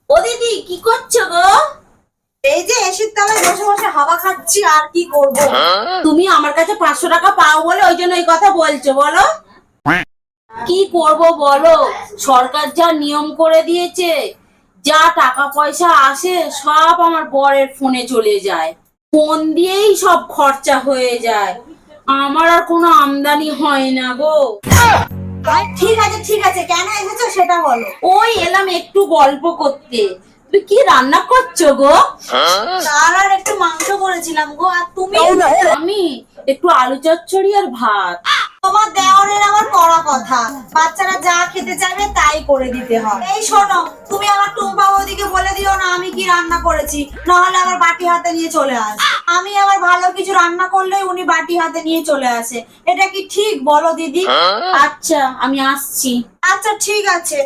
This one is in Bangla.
ও দিদি কি করছো গো? এই যে এসির তলায় বসে বসে হাওয়া খাচ্ছি, আর কি করব। তুমি আমার কাছে 500 টাকা পাও বলে ওই জন্য এই কথা বলছো, বলো। কি করব বলো, সরকার যা নিয়ম করে দিয়েছে, যা টাকা পয়সা আসে সব আমার বরের ফোনে চলে যায়, ফোন দিয়েই সব খরচা হয়ে যায়, আমার আর কোনো আমদানি হয় না গো। ঠিক আছে, কেন এসেছো সেটা বলো। ওই এলাম একটু গল্প করতে। তুমি কি রান্না করছো গো? ডাল আর একটু মাংস করেছিলাম গো। আর তুমি? আমি একটু আলু চচ্চড়ি আর ভাত। তোমার দেওরের আমার পড়া কথা, বাচ্চারা যা খেতে চাইবে তাই করে দিতে হয়। এই শোনো, তুমি আমার টুম্পা বৌদিকে বলে দিও না আমি কি রান্না করেছি, নাহলে আবার বাটি হাতে নিয়ে চলে আসে। আমি আবার ভালো কিছু রান্না করলেই উনি বাটি হাতে নিয়ে চলে আসে। এটা কি ঠিক বলো দিদি? আচ্ছা আমি আসছি। আচ্ছা ঠিক আছে।